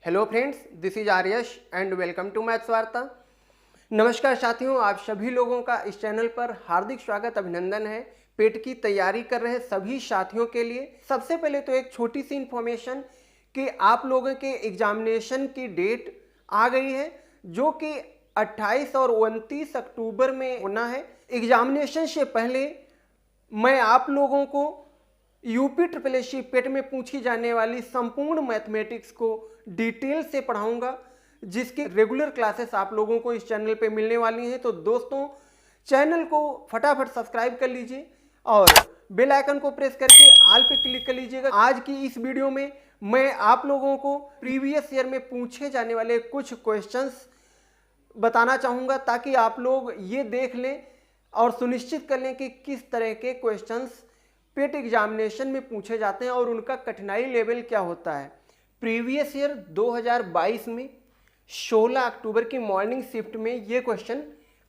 Hello friends, this is Aryash and welcome to Maths Varta. नमस्कार साथियों, आप सभी लोगों का इस चैनल पर हार्दिक स्वागत, अभिनंदन है। पेट की तैयारी कर रहे सभी साथियों के लिए सबसे पहले तो एक छोटी सी इंफॉर्मेशन कि आप लोगों के एग्जामिनेशन की डेट आ गई है, जो कि 28 और 29 अक्टूबर में होना है। एग्जामिनेशन से पहले मैं आप लोगों को यूपी ट्रिपल एस सी पेट में पूछी जाने वाली संपूर्ण मैथमेटिक्स को डिटेल से पढ़ाऊंगा, जिसके रेगुलर क्लासेस आप लोगों को इस चैनल पे मिलने वाली हैं। तो दोस्तों, चैनल को फटाफट सब्सक्राइब कर लीजिए और बेल आइकन को प्रेस करके ऑल पे क्लिक कर लीजिएगा। आज की इस वीडियो में मैं आप लोगों को प्रीवियस ईयर में पूछे जाने वाले कुछ क्वेश्चंस बताना चाहूँगा, ताकि आप लोग ये देख लें और सुनिश्चित कर लें कि किस तरह के क्वेश्चंस पेट एग्जामिनेशन में पूछे जाते हैं और उनका कठिनाई लेवल क्या होता है। प्रीवियस ईयर 2022 में 16 अक्टूबर की मॉर्निंग शिफ्ट में ये क्वेश्चन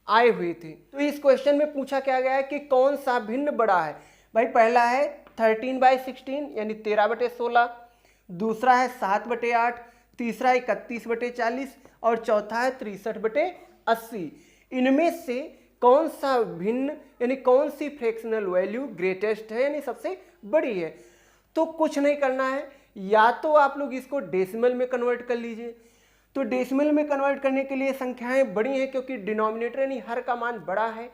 आए हुए थे। तो इस क्वेश्चन में पूछा क्या गया है कि कौन सा भिन्न बड़ा है। भाई पहला है 13/16 यानी 13/16, दूसरा है 7/8, तीसरा है 31/40 और चौथा है 63/80। इनमें से कौन सा भिन्न यानी कौन सी फ्रैक्शनल वैल्यू ग्रेटेस्ट है यानी सबसे बड़ी है। तो कुछ नहीं करना है, या तो आप लोग इसको डेसिमल में कन्वर्ट कर लीजिए। तो डेसिमल में कन्वर्ट करने के लिए संख्याएं बड़ी हैं, क्योंकि डिनोमिनेटर यानी हर का मान बड़ा है।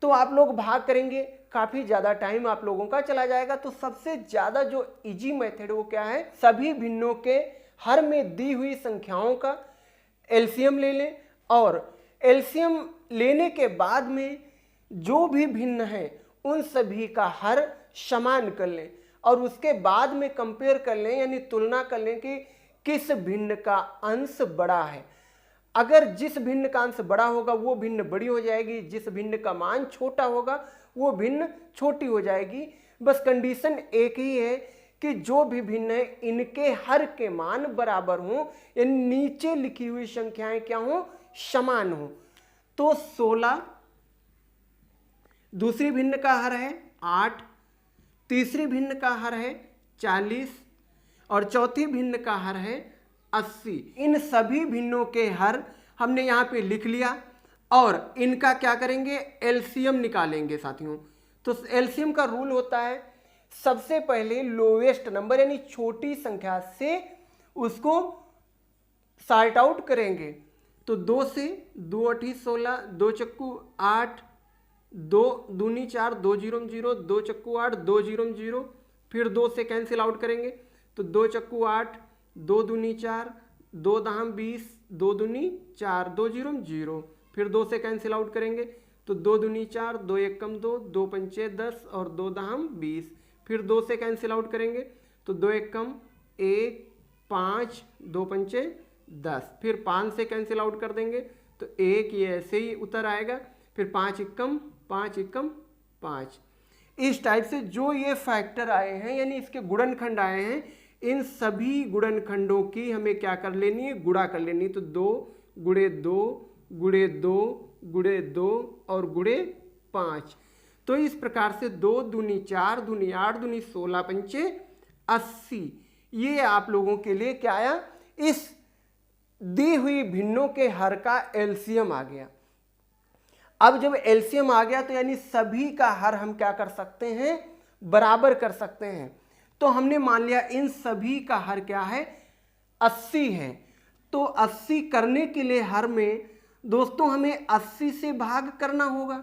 तो आप लोग भाग करेंगे, काफी ज्यादा टाइम आप लोगों का चला जाएगा। तो सबसे ज्यादा जो इजी मेथड वो क्या है, सभी भिन्नों के हर में दी हुई संख्याओं का एलसीएम ले लें और एलसीएम लेने के बाद में जो भी भिन्न है उन सभी का हर समान कर लें और उसके बाद में कंपेयर कर लें यानी तुलना कर लें कि किस भिन्न का अंश बड़ा है। अगर जिस भिन्न का अंश बड़ा होगा वो भिन्न बड़ी हो जाएगी, जिस भिन्न का मान छोटा होगा वो भिन्न छोटी हो जाएगी। बस कंडीशन एक ही है कि जो भी भिन्न है इनके हर के मान बराबर हों यानी नीचे लिखी हुई संख्याएं क्या हों, समान हों। तो 16, दूसरी भिन्न का हर है 8, तीसरी भिन्न का हर है 40 और चौथी भिन्न का हर है 80। इन सभी भिन्नों के हर हमने यहाँ पे लिख लिया और इनका क्या करेंगे, एलसीएम निकालेंगे साथियों। तो एलसीएम का रूल होता है, सबसे पहले लोएस्ट नंबर यानी छोटी संख्या से उसको सॉर्ट आउट करेंगे। तो 2 से 2 8 16, 2 चक्कू 8, 2 दूनी 4, 2 0 0, 2 चक्कू 8, 2 0 0, फिर 2 से कैंसिल आउट करेंगे। तो 2 चक्कू 8, 2 दूनी 4, 2 दहम 20, 2 दूनी 4, 2 0 0, फिर 2 से कैंसिल आउट करेंगे। तो 2 दूनी 4, 2 1 कम 2, 2 पंचे 10 और 2 दहम 20, फिर 2 से कैंसिल आउट करेंगे। तो 2 1 कम 1, 5, 2 पंचे 10, फिर 5 से कैंसिल आउट कर देंगे। तो 1 ये ऐसे ही उतर आएगा, फिर 5 एकम 5 एकम 5। इस टाइप से जो ये फैक्टर आए हैं यानी इसके गुणनखंड आए हैं, इन सभी गुणनखंडों की हमें क्या कर लेनी है, गुणा कर लेनी है। तो 2 गुणे 2 गुणे 2 गुणे 2 और गुणे 5। तो इस प्रकार से 2 दूनी 4 दूनी 8 दूनी 16 पंचे 80। ये आप लोगों के लिए क्या आया, इस दी हुई भिन्नों के हर का एलसीएम आ गया। अब जब एलसीएम आ गया तो यानी सभी का हर हम क्या कर सकते हैं, बराबर कर सकते हैं। तो हमने मान लिया इन सभी का हर क्या है, 80 है। तो 80 करने के लिए हर में दोस्तों हमें 80 से भाग करना होगा,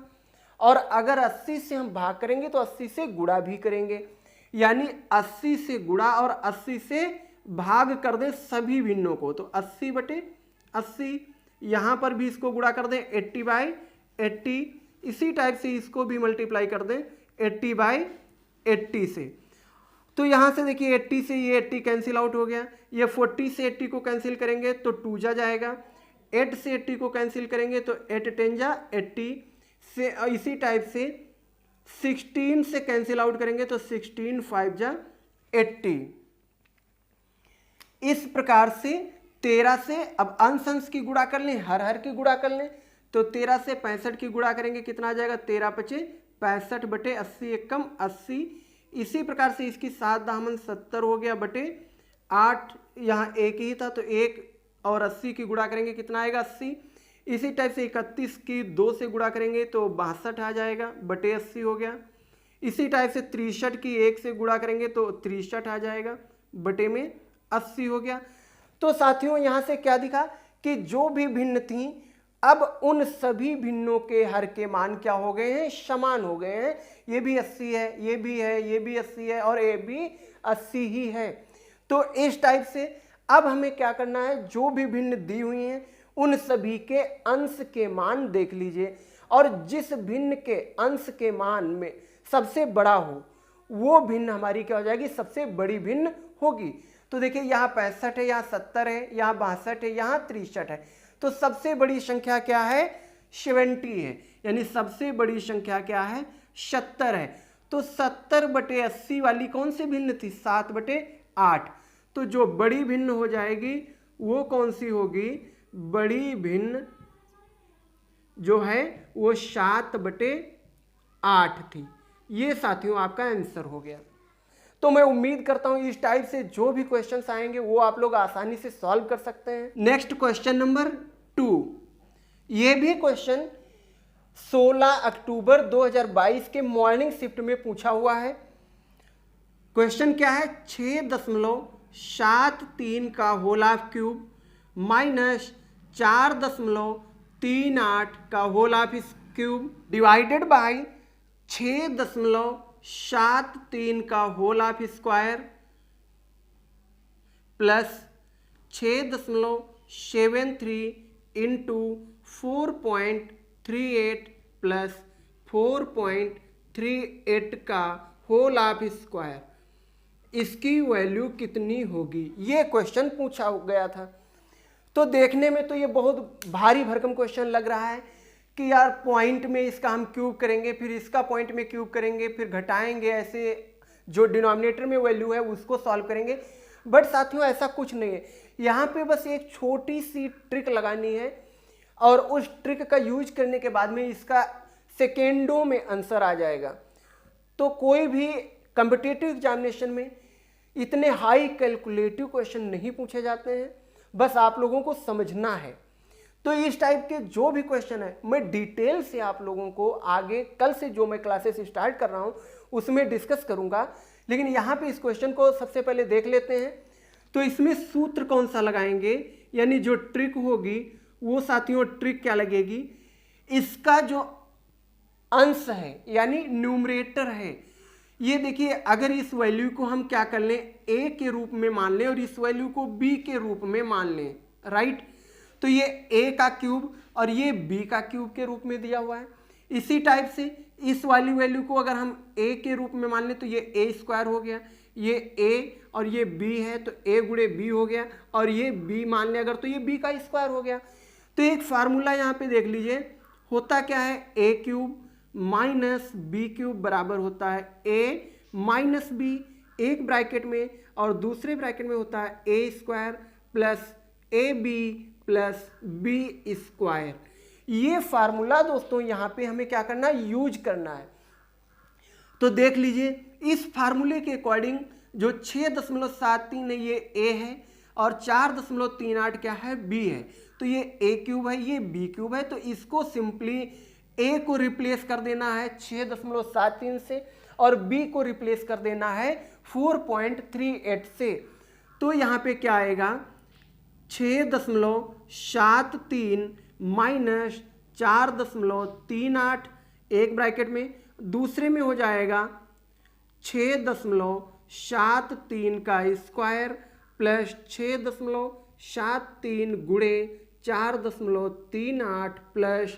और अगर 80 से हम भाग करेंगे तो 80 से गुणा भी करेंगे, यानी 80 से गुणा और 80 से भाग कर दें सभी भिन्नों को। तो 80/80, यहां पर भी इसको गुणा कर दें 80/80, इसी टाइप से इसको भी मल्टीप्लाई कर दें 80/80 से। तो यहां से देखिए 80 से ये 80 कैंसिल आउट हो गया, ये 40 से 80 को कैंसिल करेंगे तो 2 जा जाएगा, 8 से 80 को कैंसिल करेंगे तो 8 10 जा 80 से, इसी टाइप से 16 से कैंसिल आउट करेंगे तो 16 5 जा 80। इस प्रकार से 13 से अब अंश अंश की गुणा कर लें, हर हर की गुणा कर लें। तो 13 से 65 की गुणा करेंगे, कितना आ जाएगा, 13 5 65/80 एकम 80। इसी प्रकार से इसकी 7 दामन 70 हो गया बटे 8 यहाँ एक ही था तो 1 और 80 की गुणा करेंगे कितना आएगा 80। इसी टाइप से 31 की 2 से गुणा करेंगे तो 62 आ जाएगा बटे 80 हो गया। इसी टाइप से 63 की 1 से गुणा करेंगे तो 63 आ जाएगा बटे में 80 हो गया। तो साथियों यहाँ से क्या दिखा कि जो भी भिन्न थी अब उन सभी भिन्नों के हर के मान क्या हो गए हैं, समान हो गए हैं। ये भी 80 है, ये भी है, ये भी 80 है और ये भी 80 ही है। तो इस टाइप से अब हमें क्या करना है, जो भी भिन्न दी हुई हैं उन सभी के अंश के मान देख लीजिए और जिस भिन्न के अंश के मान में सबसे बड़ा हो वो भिन्न हमारी क्या हो जाएगी, सबसे बड़ी भिन्न होगी। तो देखिए यहाँ 65 है, यहाँ 70 है, यहाँ 62 है, यहाँ 63 है। तो सबसे बड़ी संख्या क्या है, 70 है, यानी सबसे बड़ी संख्या क्या है, 70 है। तो 70 बटे 80 वाली कौन सी भिन्न थी, 7 बटे 8। तो जो बड़ी भिन्न हो जाएगी वो कौन सी होगी, बड़ी भिन्न जो है वो 7 बटे 8 थी। ये साथियों आपका आंसर हो गया। तो मैं उम्मीद करता हूं इस टाइप से जो भी क्वेश्चंस आएंगे वो आप लोग आसानी से सॉल्व कर सकते हैं। नेक्स्ट क्वेश्चन नंबर 2, ये भी क्वेश्चन 16 अक्टूबर 2022 के मॉर्निंग शिफ्ट में पूछा हुआ है। क्वेश्चन क्या है, 6.73 का होल हाफ क्यूब माइनस 4.38 का whole half cube divided by 6.73 का whole half square plus 6.73 into 4.38 plus 4.38 का होल हाफ स्क्वायर, इसकी वैल्यू कितनी होगी, ये क्वेश्चन पूछा गया था। तो देखने में तो ये बहुत भारी भरकम क्वेश्चन लग रहा है कि यार पॉइंट में इसका हम क्यूब करेंगे, फिर इसका पॉइंट में क्यूब करेंगे, फिर घटाएंगे, ऐसे जो डिनोमिनेटर में वैल्यू है उसको सॉल्व करेंगे। बट साथियों ऐसा कुछ नहीं है, यहाँ पे बस एक छोटी सी ट्रिक लगानी है और उस ट्रिक का यूज करने के बाद में इसका सेकेंडों में आंसर आ जाएगा। तो कोई भी कॉम्पिटिटिव एग्जामिनेशन में इतने हाई कैलकुलेटिव क्वेश्चन नहीं पूछे जाते हैं, बस आप लोगों को समझना है। तो इस टाइप के जो भी क्वेश्चन है मैं डिटेल से आप लोगों को आगे कल से जो मैं क्लासेस स्टार्ट कर रहा हूं उसमें डिस्कस करूंगा, लेकिन यहाँ पे इस क्वेश्चन को सबसे पहले देख लेते हैं। तो इसमें सूत्र कौन सा लगाएंगे, यानी जो ट्रिक होगी वो साथियों ट्रिक क्या लगेगी, इसका जो अंश है यानी न्यूमरेटर है, ये देखिए अगर इस वैल्यू को हम क्या कर लें, a के रूप में मान लें और इस वैल्यू को b के रूप में मान लें, राइट। तो ये a का क्यूब और ये b का क्यूब के रूप में दिया हुआ है। इसी टाइप से इस वाली वैल्यू को अगर हम a के रूप में मान लें तो ये a स्क्वायर हो गया, ये a और ये b है तो a गुणे b हो गया, और ये b मान लें अगर तो ये b का स्क्वायर हो गया। तो एक फार्मूला यहाँ पे देख लीजिए, होता क्या है, a cube minus b cube बराबर होता है a माइनस बी, एक ब्रैकेट में, और दूसरे ब्रैकेट में होता है a square plus a b plus b square. ये फार्मूला दोस्तों यहाँ पे हमें क्या करना है, यूज करना है। तो देख लीजिए इस फार्मूले के अकॉर्डिंग जो 6.73 है ये a है और 4.38 क्या है, b है। तो ये a क्यूब है, ये b क्यूब है, तो इसको सिंपली a को रिप्लेस कर देना है 6.73 से और b को रिप्लेस कर देना है 4.38 से। तो यहाँ पे क्या आएगा, 6.73 माइनस 4.38, एक ब्रैकेट में, दूसरे में हो जाएगा 6.73 का स्क्वायर प्लस 6.73 गुणे 4.38 प्लस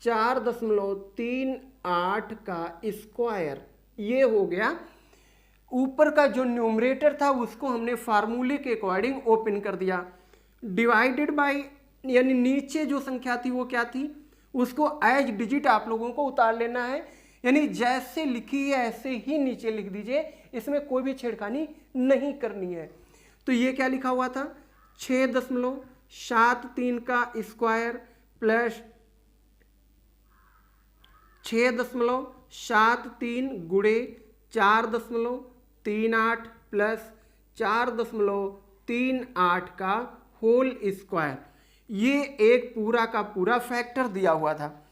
4.38 का स्क्वायर। ये हो गया। ऊपर का जो न्यूमरेटर था उसको हमने फार्मूले के अकॉर्डिंग ओपन कर दिया, डिवाइडेड बाय, यानी नीचे जो संख्या थी वो क्या थी, उसको एज डिजिट आप लोगों को उतार लेना है, यानी जैसे लिखी है ऐसे ही नीचे लिख दीजिए, इसमें कोई भी छेड़खानी नहीं करनी है। तो ये क्या लिखा हुआ था, 6.73 का स्क्वायर प्लस 6.73 गुणे 4.38 प्लस 4.38 38 का होल स्क्वायर, ये एक पूरा का पूरा फैक्टर दिया हुआ था।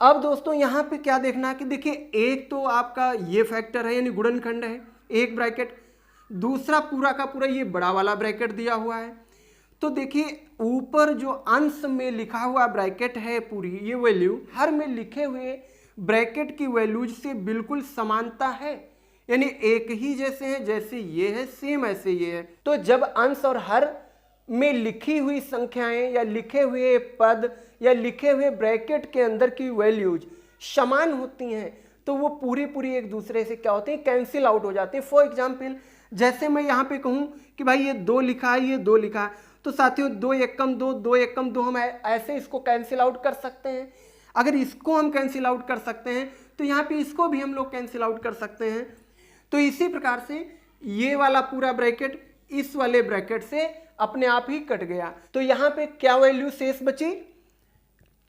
अब दोस्तों यहाँ पे क्या देखना है कि देखिए एक तो आपका ये फैक्टर है यानी गुणनखंड है, एक ब्रैकेट, दूसरा पूरा का पूरा ये बड़ा वाला ब्रैकेट दिया हुआ है। तो देखिए ऊपर जो अंश में लिखा हुआ ब्रैकेट है पूरी ये वैल्यू हर में लिखे हुए ब्रैकेट की वैल्यूज से बिल्कुल समानता है, यानी एक ही जैसे हैं, जैसे ये है सेम ऐसे ये है। तो जब अंश और हर में लिखी हुई संख्याएं या लिखे हुए पद या लिखे हुए ब्रैकेट के अंदर की वैल्यूज समान होती हैं तो वो पूरी पूरी एक दूसरे से क्या होती है, कैंसिल आउट हो जाती है। फॉर एग्जाम्पल जैसे मैं यहाँ पे कहूँ कि भाई ये 2 लिखा है, ये 2 लिखा है, तो साथियों 2 एकम 2, 2 एकम 2 हम ऐसे इसको कैंसिल आउट कर सकते हैं। अगर इसको हम कैंसिल आउट कर सकते हैं तो यहाँ पे इसको भी हम लोग कैंसिल आउट कर सकते हैं। तो इसी प्रकार से ये वाला पूरा ब्रैकेट इस वाले ब्रैकेट से अपने आप ही कट गया। तो यहाँ पे क्या वैल्यू शेष बची,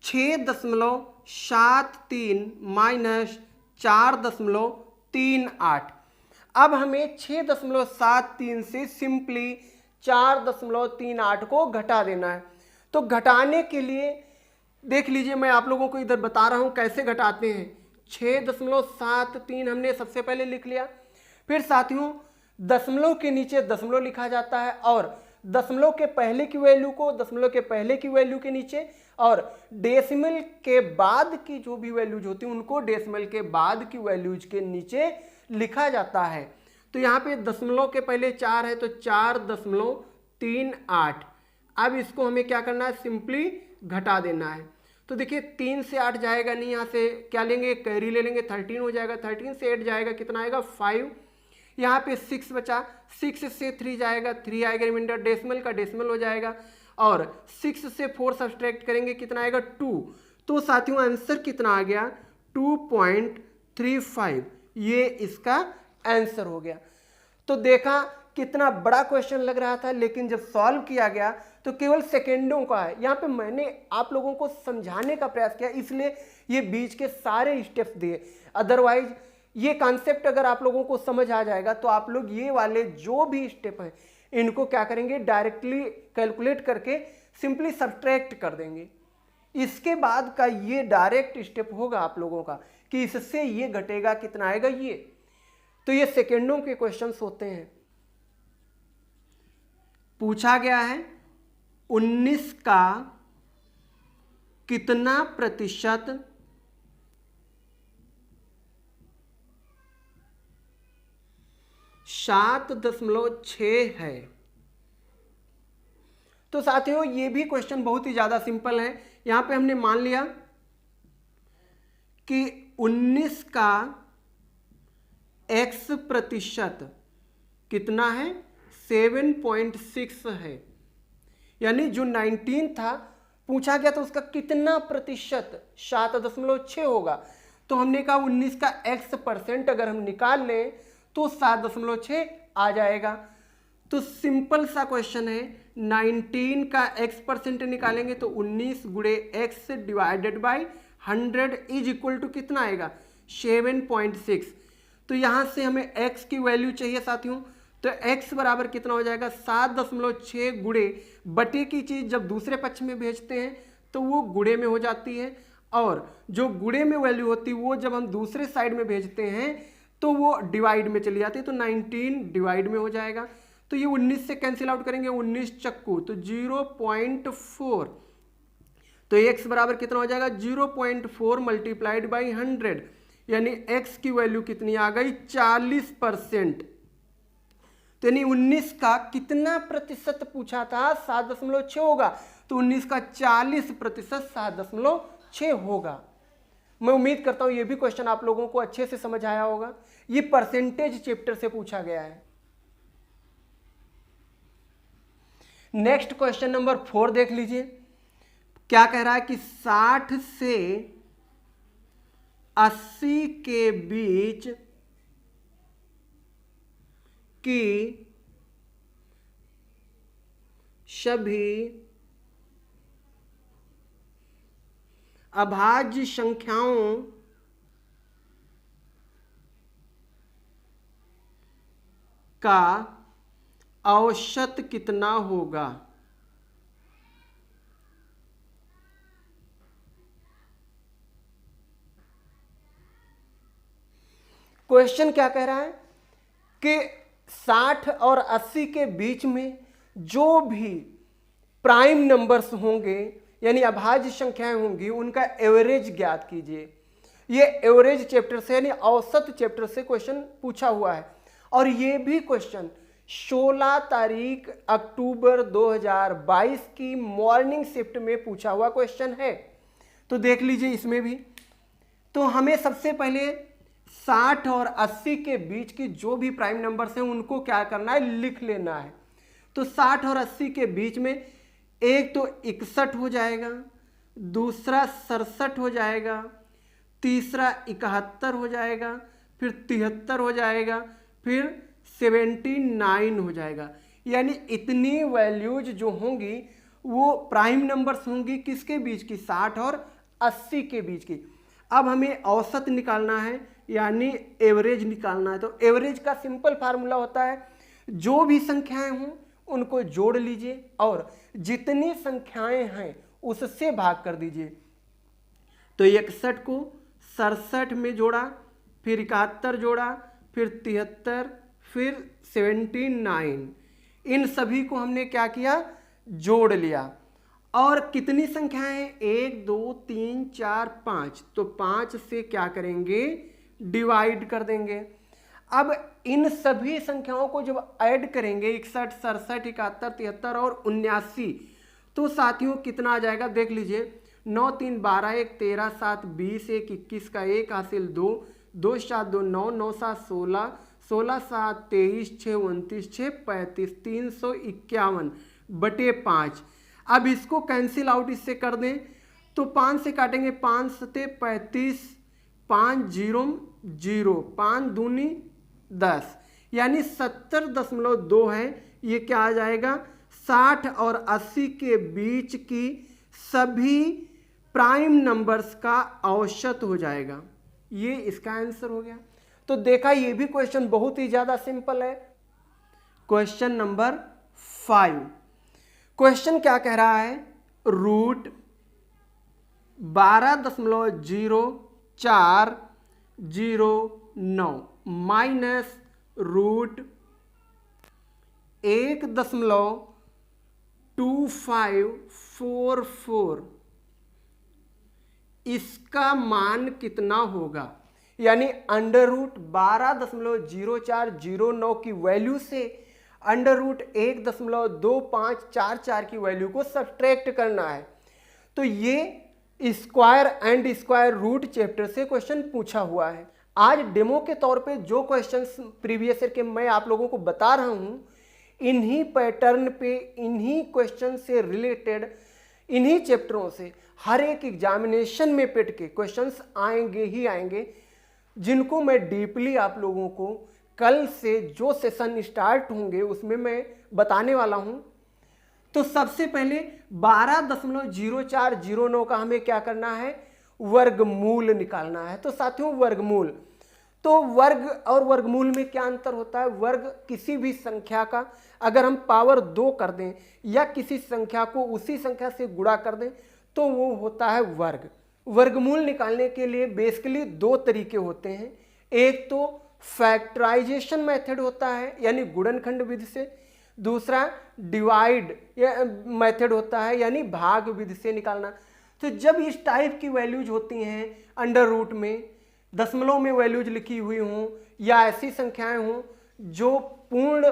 6.73 माइनस 4.38। अब हमें 6.73 से सिंपली 4.38 को घटा देना है। तो घटाने के लिए देख लीजिए मैं आप लोगों को इधर बता रहा हूं कैसे घटाते हैं। 6.73 हमने सबसे पहले लिख लिया, फिर साथियों दशमलव के नीचे दशमलव लिखा जाता है और दशमलव के पहले की वैल्यू को दशमलव के पहले की वैल्यू के नीचे और डेसिमल के बाद की जो भी वैल्यूज होती है उनको डेसिमल के बाद की वैल्यूज के नीचे लिखा जाता है। तो यहाँ पे दशमलव के पहले 4 है तो 4.38। अब इसको हमें क्या करना है, सिंपली घटा देना है। तो देखिए 3 से 8 जाएगा नहीं, यहाँ से क्या लेंगे, कैरी ले लेंगे, 13 हो जाएगा। 13 से 8 जाएगा कितना आएगा, 5। यहाँ पे 6 बचा, 6 से 3 जाएगा, 3 आएगा रिमाइंडर, डेसिमल का डेसिमल हो जाएगा और 6 से 4 सब्सट्रैक्ट करेंगे कितना आएगा, 2। तो साथियों आंसर कितना आ गया, 2.35। ये इसका आंसर हो गया। तो देखा कितना बड़ा क्वेश्चन लग रहा था, लेकिन जब सॉल्व किया गया तो केवल सेकेंडों का है। यहाँ पे मैंने आप लोगों को समझाने का प्रयास किया, इसलिए ये बीच के सारे स्टेप्स दिए। अदरवाइज ये कॉन्सेप्ट अगर आप लोगों को समझ आ जाएगा तो आप लोग ये वाले जो भी स्टेप हैं इनको क्या करेंगे, डायरेक्टली कैलकुलेट करके सिंपली सब्ट्रैक्ट कर देंगे। इसके बाद का ये डायरेक्ट स्टेप होगा आप लोगों का कि इससे ये घटेगा कितना आएगा ये। तो ये सेकेंडों के क्वेश्चंस होते हैं। पूछा गया है 19 का कितना प्रतिशत 7.6 है। तो साथियों ये भी क्वेश्चन बहुत ही ज्यादा सिंपल है। यहां पे हमने मान लिया कि 19 का x प्रतिशत कितना है, 7.6 है। यानी जो 19 था पूछा गया तो उसका कितना प्रतिशत 7.6 होगा। तो हमने कहा 19 का x% अगर हम निकाल लें तो 7.6 आ जाएगा। तो सिंपल सा क्वेश्चन है, 19 का x% निकालेंगे तो 19 गुणे x divided by 100 is equal to कितना आएगा, 7.6। तो यहां से हमें x की वैल्यू चाहिए साथियों, तो x बराबर कितना हो जाएगा, 7.6 गुणे बटे की चीज जब दूसरे पक्ष में भेजते हैं तो वो गुणे में हो जाती है और जो गुणे में वैल्यू होती है वो जब हम दूसरे साइड में भेजते हैं तो वो डिवाइड में चली जाती है। तो 19 डिवाइड में हो जाएगा। तो ये 19 से कैंसिल आउट करेंगे, 19 चक्कू तो 0.4। तो x बराबर कितना हो जाएगा, 0.4 मल्टीप्लाइड बाई 100, यानी x की वैल्यू कितनी आ गई, 40%। तो यानी 19 का कितना प्रतिशत पूछा था, 7.6 होगा। तो 19 का 40% 7.6 होगा। मैं उम्मीद करता हूं ये भी क्वेश्चन आप लोगों को अच्छे से समझ आया होगा। ये परसेंटेज चैप्टर से पूछा गया है। नेक्स्ट क्वेश्चन नंबर 4 देख लीजिए, क्या कह रहा है कि 60 से 80 के बीच की सभी अभाज्य संख्याओं का औसत कितना होगा। क्वेश्चन क्या कह रहा है कि 60 और 80 के बीच में जो भी प्राइम नंबर्स होंगे यानी अभाज्य संख्याएं होंगी उनका एवरेज ज्ञात कीजिए। ये एवरेज चैप्टर से यानी औसत चैप्टर से क्वेश्चन पूछा हुआ है और ये भी क्वेश्चन 16 तारीख अक्टूबर 2022 की मॉर्निंग शिफ्ट में पूछा हुआ क्वेश्चन है। तो देख लीजिए इसमें भी। तो हमें सबसे पहले 60 और 80 के बीच की जो भी प्राइम नंबर्स हैं उनको क्या करना है, लिख लेना है। तो 60 और 80 के बीच में एक तो 61 हो जाएगा, दूसरा 67 हो जाएगा, तीसरा 71 हो जाएगा, फिर 73 हो जाएगा, फिर 79 हो जाएगा। यानी इतनी वैल्यूज जो होंगी वो प्राइम नंबर्स होंगी किसके बीच की, 60 और 80 के बीच की। अब हमें औसत निकालना है यानी एवरेज निकालना है। तो एवरेज का सिंपल फार्मूला होता है जो भी संख्याएं हों उनको जोड़ लीजिए और जितनी संख्याएं हैं उससे भाग कर दीजिए। तो 61 को 67 में जोड़ा, फिर 71 जोड़ा, फिर 73, फिर 79, इन सभी को हमने क्या किया, जोड़ लिया। और कितनी संख्याएं, 1 2 3 4 5, तो 5 से क्या करेंगे, डिवाइड कर देंगे। अब इन सभी संख्याओं को जब ऐड करेंगे 61, 67, 71, 73 और 79, तो साथियों कितना आ जाएगा देख लीजिए। 9 3 12 1 13 7 20 1 21 का 1 हासिल 2 2 7 2 9 9 7 16 16 7 23 6 29 6 35 351 बटे 5। अब इसको कैंसिल आउट इससे कर दें तो 5 से काटेंगे, 5 सते 35, 5 0 0, 5 दूनी 10, यानी 70.2 है। ये क्या आ जाएगा, 60 और 80 के बीच की सभी प्राइम नंबर्स का औसत हो जाएगा। ये इसका आंसर हो गया। तो देखा ये भी क्वेश्चन बहुत ही ज्यादा सिंपल है। क्वेश्चन नंबर 5, क्वेश्चन क्या कह रहा है, रूट 12.0409 माइनस रूट 1.2544, इसका मान कितना होगा। यानी अंडर रूट 12.0409 की वैल्यू से अंडर रूट 1.2544 की वैल्यू को सब्ट्रैक्ट करना है। तो ये square and square root chapter से क्वेश्चन पूछा हुआ है। आज डेमो के तौर पे जो क्वेश्चंस प्रीवियस ईयर के मैं आप लोगों को बता रहा हूं, इन्हीं पैटर्न पे, इन्हीं क्वेश्चन से रिलेटेड, इन्हीं चैप्टरों से हर एक एग्जामिनेशन में पेट के क्वेश्चंस आएंगे ही आएंगे, जिनको मैं डीपली आप लोगों को कल से जो सेशन स्टार्ट होंगे उसमें मैं बताने वाला हूं। तो सबसे पहले 12.0409 का हमें क्या करना है, वर्गमूल निकालना है। तो साथियों वर्गमूल, तो वर्ग और वर्गमूल में क्या अंतर होता है। वर्ग किसी भी संख्या का अगर हम पावर 2 कर दें या किसी संख्या को उसी संख्या से गुणा कर दें तो वो होता है वर्ग। वर्गमूल निकालने के लिए बेसिकली 2 तरीके होते हैं। एक तो फैक्टराइजेशन मेथड होता है यानी गुणनखंड विधि से, दूसरा डिवाइड मेथड होता है यानी भाग विधि से निकालना। तो जब इस टाइप की वैल्यूज होती हैं अंडर रूट में, दशमलव में वैल्यूज लिखी हुई हों या ऐसी संख्याएं हों जो पूर्ण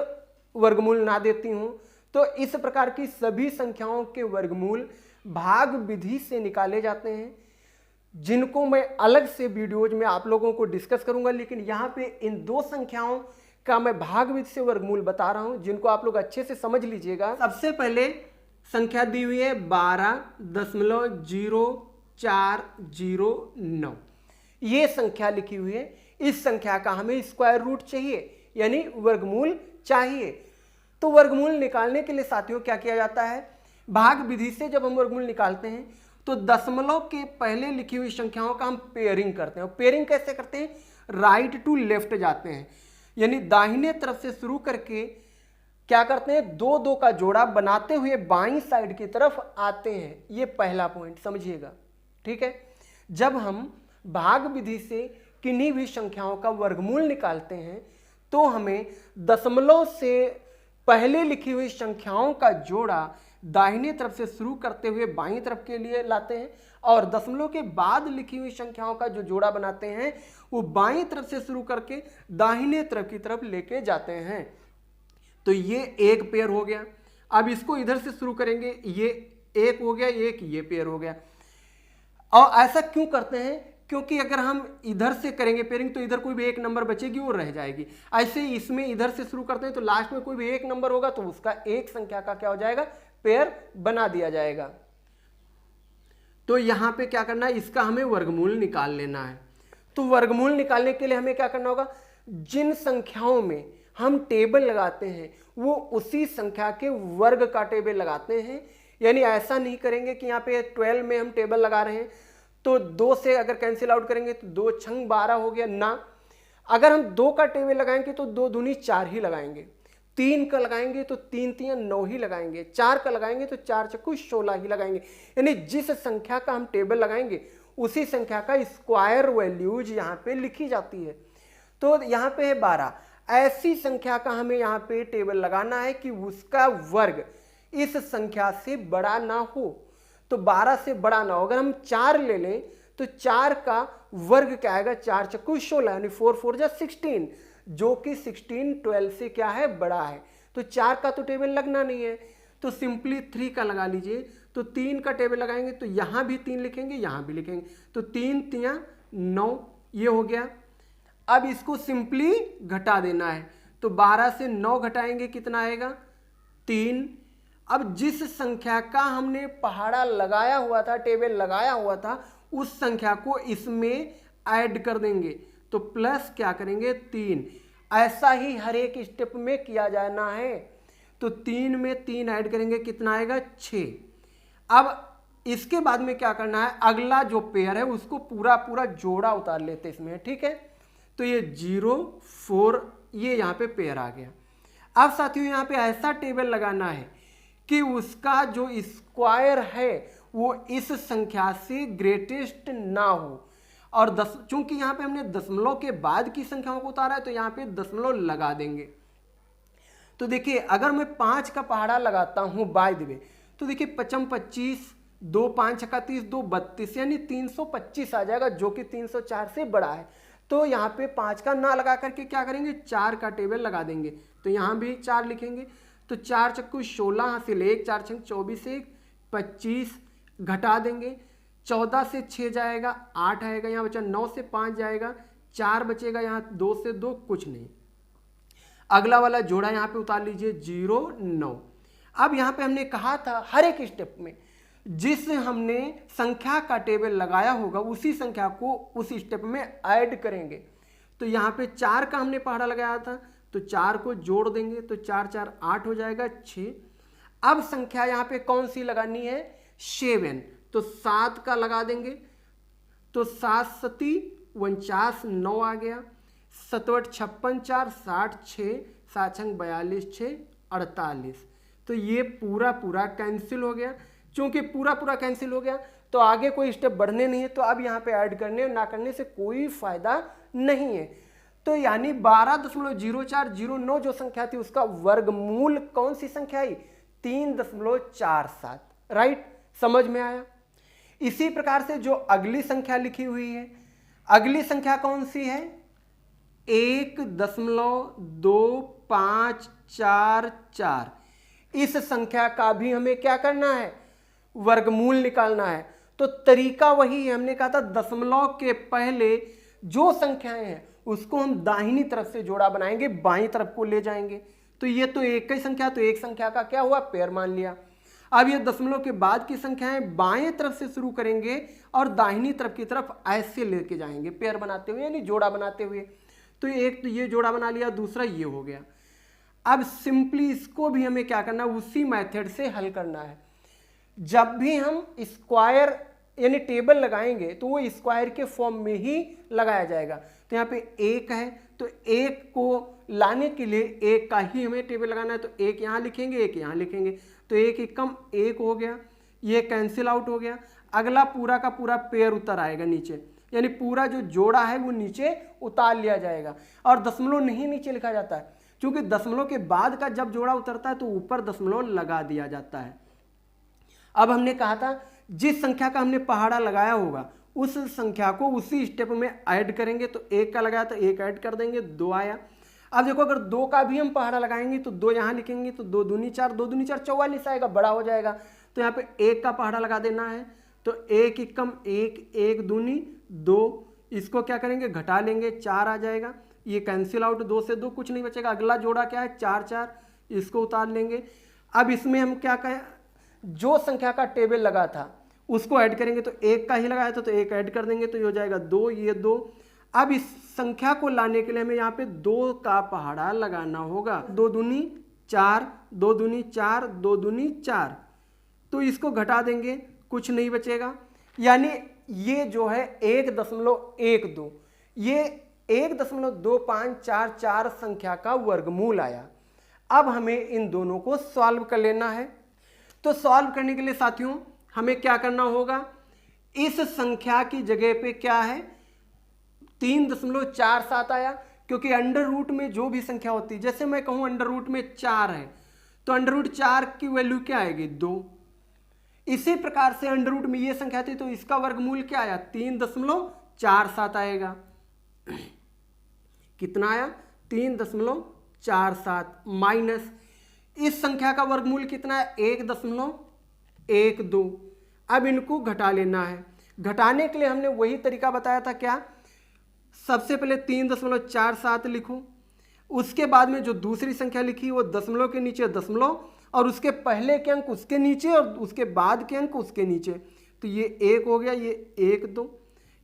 वर्गमूल ना देती हों, तो इस प्रकार की सभी संख्याओं के वर्गमूल भाग विधि से निकाले जाते हैं, जिनको मैं अलग से वीडियोज में आप लोगों को डिस्कस करूंगा। लेकिन यहाँ पे इन 2 संख्याओं का मैं भाग विधि से वर्गमूल बता रहा हूं, जिनको आप लोग अच्छे से समझ लीजिएगा। सबसे पहले संख्या दी हुई है 12.0409, ये संख्या लिखी हुई है। इस संख्या का हमें स्क्वायर रूट चाहिए यानी वर्गमूल चाहिए। तो वर्गमूल निकालने के लिए साथियों क्या किया जाता है, भाग विधि से जब हम वर्गमूल निकालते हैं तो दशमलव के पहले लिखी हुई संख्याओं का हम पेयरिंग करते हैं। पेयरिंग कैसे करते हैं, राइट टू लेफ्ट जाते हैं, यानी दाहिने तरफ से शुरू करके क्या करते हैं, दो दो का जोड़ा बनाते हुए बाईं साइड की तरफ आते हैं। ये पहला पॉइंट समझिएगा, ठीक है। जब हम भाग विधि से किन्हीं भी संख्याओं का वर्गमूल निकालते हैं तो हमें दशमलव से पहले लिखी हुई संख्याओं का जोड़ा दाहिने तरफ से शुरू करते हुए बाईं तरफ के लिए लाते हैं, और दशमलव के बाद लिखी हुई संख्याओं का जो जोड़ा बनाते हैं वो बाईं तरफ से शुरू करके दाहिने तरफ की तरफ लेके जाते हैं। तो ये एक पेयर हो गया। अब इसको इधर से शुरू करेंगे, ये एक हो गया, एक ये पेयर हो गया। और ऐसा क्यों करते हैं, क्योंकि अगर हम इधर से करेंगे पेयरिंग तो इधर कोई भी एक नंबर बचेगी वो रह जाएगी। ऐसे इसमें इधर से शुरू करते हैं तो लास्ट में कोई भी एक नंबर होगा तो उसका एक संख्या का क्या हो जाएगा, पेयर बना दिया जाएगा। तो यहां पे क्या करना है, इसका हमें वर्गमूल निकाल लेना है। तो वर्गमूल निकालने के लिए हमें क्या करना होगा, जिन संख्याओं में हम टेबल लगाते हैं वो उसी संख्या के वर्ग का टेबल लगाते हैं। यानी ऐसा नहीं करेंगे कि यहाँ पे 12 में हम टेबल लगा रहे हैं तो 2 से अगर कैंसिल आउट करेंगे तो 2 छंग 12 हो गया ना। अगर हम 2 का टेबल लगाएंगे तो 2 दूनी 4 ही लगाएंगे, 3 का लगाएंगे तो 3 3 9 ही लगाएंगे, 4 का लगाएंगे तो 4 चक्कू 16 ही लगाएंगे। यानी जिस संख्या का हम टेबल लगाएंगे उसी संख्या का स्क्वायर वैल्यूज यहाँ पे लिखी जाती है। तो यहाँ पे है 12, ऐसी संख्या का हमें यहाँ पे टेबल लगाना है कि उसका वर्ग इस संख्या से बड़ा ना हो, तो 12 से बड़ा ना हो। अगर हम 4 ले लें तो 4 का वर्ग क्या आएगा, 4 चक्कू 16 यानी 4 4 जा 16, जो कि 16 12 से क्या है, बड़ा है। तो 4 का तो टेबल लगना नहीं है, तो सिंपली 3 का लगा लीजिए। तो 3 का टेबल लगाएंगे तो यहां भी 3 लिखेंगे, यहां भी लिखेंगे, तो 3 3 9 ये हो गया। अब इसको सिंपली घटा देना है, तो 12 से 9 घटाएंगे कितना आएगा, 3। अब जिस संख्या का हमने पहाड़ा लगाया हुआ था, टेबल लगाया हुआ था, उस संख्या को इसमें ऐड कर देंगे, तो प्लस क्या करेंगे 3। ऐसा ही हर एक स्टेप में किया जाना है। तो 3 में 3 ऐड करेंगे कितना आएगा, 6। अब इसके बाद में क्या करना है, अगला जो पेयर है उसको पूरा पूरा जोड़ा उतार लेते इसमें, ठीक है। तो ये 0 4 ये यहाँ पे पेयर आ गया। अब साथियों यहाँ पे ऐसा टेबल लगाना है कि उसका जो स्क्वायर है वो इस संख्या से ग्रेटेस्ट ना हो, और चूंकि यहाँ पे हमने दशमलव के बाद की संख्याओं को उतारा है तो यहाँ पे दशमलव लगा देंगे। तो देखिए अगर मैं 5 का पहाड़ा लगाता हूँ बाय द वे, तो देखिए 5 25, 2 5 31 2 32 यानी 325 आ जाएगा, जो कि 304 से बड़ा है। तो यहाँ पे 5 का ना लगा करके क्या करेंगे, 4 का टेबल लगा देंगे। तो यहाँ भी 4 लिखेंगे, तो 4 चक्कू 16 हासिल 1, 4 छंग 24 1 25 घटा देंगे, 14 से 6 जाएगा 8 आएगा, यहाँ बचा 9 से 5 जाएगा 4 बचेगा, यहाँ 2 से 2 कुछ नहीं। अगला वाला जोड़ा यहाँ पे उतार लीजिए 0 9। अब यहाँ पे हमने कहा था हर एक स्टेप में जिस हमने संख्या का टेबल लगाया होगा उसी संख्या को उस स्टेप में ऐड करेंगे। तो यहाँ पे 4 का हमने पहाड़ा लगाया था तो 4 को जोड़ देंगे, तो 4 4 8 हो जाएगा 6। अब संख्या यहाँ पे कौन सी लगानी है, 7, तो 7 का लगा देंगे, तो 7 7 49 9 आ गया, 7 8 56 4 60 6 7 6 42 6 48। तो ये पूरा पूरा कैंसिल हो गया। चूंकि पूरा पूरा कैंसिल हो गया तो आगे कोई स्टेप बढ़ने नहीं है, तो अब यहाँ पे ऐड करने ना करने से कोई फायदा नहीं है। तो यानी 12.0409 जो संख्या थी उसका वर्गमूल कौन सी संख्या आई, 3.47। राइट, समझ में आया। इसी प्रकार से जो अगली संख्या लिखी हुई है, अगली संख्या कौन सी है, 1.2544। इस संख्या का भी हमें क्या करना है, वर्गमूल निकालना है। तो तरीका वही है, हमने कहा था दशमलव के पहले जो संख्याएं हैं उसको हम दाहिनी तरफ से जोड़ा बनाएंगे, बाईं तरफ को ले जाएंगे। तो ये तो एक ही संख्या, तो एक संख्या का क्या हुआ, पेयर मान लिया। अब ये दशमलव के बाद की संख्याएं बाएं तरफ से शुरू करेंगे और दाहिनी तरफ की तरफ ऐसे लेके जाएंगे पेयर बनाते हुए, यानी जोड़ा बनाते हुए। तो एक तो ये जोड़ा बना लिया, दूसरा ये हो गया। अब सिंपली इसको भी हमें क्या करना है, उसी मेथड से हल करना है। जब भी हम स्क्वायर यानी टेबल लगाएंगे तो वो स्क्वायर के फॉर्म में ही लगाया जाएगा। तो यहाँ पे 1 है तो एक को लाने के लिए एक का ही हमें टेबल लगाना है, तो एक यहाँ लिखेंगे, एक यहाँ लिखेंगे, तो एक एकम एक हो गया, ये कैंसिल आउट हो गया। अगला पूरा का पूरा पेयर उतर आएगा नीचे, यानी पूरा जो जोड़ा है वो नीचे उतार लिया जाएगा। और दशमलव नहीं नीचे लिखा जाता है, क्योंकि दशमलव के बाद का जब जोड़ा उतरता है तो ऊपर दशमलव लगा दिया जाता है। अब हमने कहा था जिस संख्या का हमने पहाड़ा लगाया होगा उस संख्या को उसी स्टेप में ऐड करेंगे, तो एक का लगाया तो एक ऐड कर देंगे, 2 आया। अब देखो अगर 2 का भी हम पहाड़ा लगाएंगे तो 2 यहाँ लिखेंगे, तो 2 दूनी 4, 2 दूनी 4 44 आएगा, बड़ा हो जाएगा। तो यहाँ पे एक का पहाड़ा लगा देना है, तो एक एकम एक, एक दूनी 2, इसको क्या करेंगे घटा लेंगे, 4 आ जाएगा। ये कैंसिल आउट, 2 से 2 कुछ नहीं बचेगा। अगला जोड़ा क्या है 4 4, इसको उतार लेंगे। अब इसमें हम क्या कहें, जो संख्या का टेबल लगा था उसको ऐड करेंगे, तो एक का ही लगाया था तो एक ऐड कर देंगे, तो ये हो जाएगा 2, ये 2। अब इस संख्या को लाने के लिए हमें यहाँ पे 2 का पहाड़ा लगाना होगा, 2 दूनी 4, 2 दूनी 4, 2 दूनी 4, तो इसको घटा देंगे, कुछ नहीं बचेगा। यानी ये जो है 1.12, ये 1.2544 संख्या का वर्गमूल आया। अब हमें इन दोनों को सॉल्व कर लेना है। तो सॉल्व करने के लिए साथियों हमें क्या करना होगा, इस संख्या की जगह पे क्या है 3.47 आया, क्योंकि अंडर रूट में जो भी संख्या होती है, जैसे मैं कहूं अंडर रूट में 4 है तो अंडर रूट 4 की वैल्यू क्या आएगी 2। इसी प्रकार से अंडर रूट में ये संख्या थी तो इसका वर्गमूल क्या आया 3.47 आएगा। कितना आया 3.47 माइनस इस संख्या का वर्गमूल कितना है 1.12। अब इनको घटा लेना है। घटाने के लिए हमने वही तरीका बताया था, क्या सबसे पहले 3.47 लिखो, उसके बाद में जो दूसरी संख्या लिखी वो दशमलव के नीचे दशमलव और उसके पहले के अंक उसके नीचे और उसके बाद के अंक उसके नीचे, तो ये 1 हो गया, ये 1 2।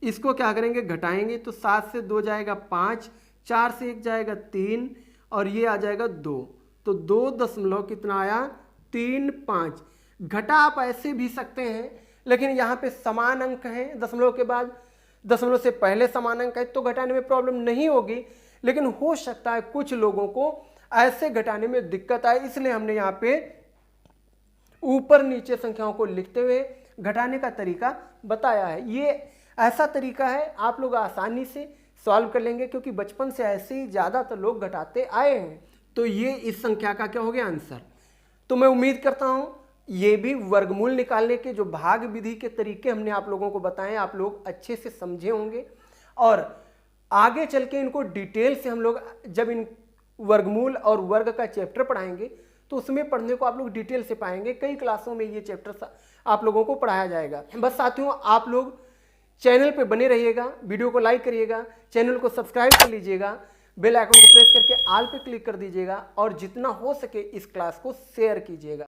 इसको क्या करेंगे घटाएंगे, तो 7 से 2 जाएगा 5, 4 से 1 जाएगा 3 और ये आ जाएगा 2, तो 2 दशमलव कितना आया 3.5। घटा आप ऐसे भी सकते हैं, लेकिन यहाँ पे समान अंक है, दशमलव के बाद दशमलव से पहले समान अंक है तो घटाने में प्रॉब्लम नहीं होगी। लेकिन हो सकता है कुछ लोगों को ऐसे घटाने में दिक्कत आए, इसलिए हमने यहाँ पे ऊपर नीचे संख्याओं को लिखते हुए घटाने का तरीका बताया है। ये ऐसा तरीका है आप लोग आसानी से सॉल्व कर लेंगे, क्योंकि बचपन से ऐसे ही ज़्यादातर लोग घटाते आए हैं। तो ये इस संख्या का क्या हो गया आंसर। तो मैं उम्मीद करता हूँ ये भी वर्गमूल निकालने के जो भाग विधि के तरीके हमने आप लोगों को बताए आप लोग अच्छे से समझे होंगे, और आगे चल के इनको डिटेल से हम लोग जब इन वर्गमूल और वर्ग का चैप्टर पढ़ाएंगे तो उसमें पढ़ने को आप लोग डिटेल से पाएंगे। कई क्लासों में ये चैप्टर आप लोगों को पढ़ाया जाएगा। बस साथियों आप लोग चैनल पे बने रहिएगा, वीडियो को लाइक करिएगा, चैनल को सब्सक्राइब कर लीजिएगा, बेल आइकन को प्रेस करके ऑल पे क्लिक कर दीजिएगा और जितना हो सके इस क्लास को शेयर कीजिएगा।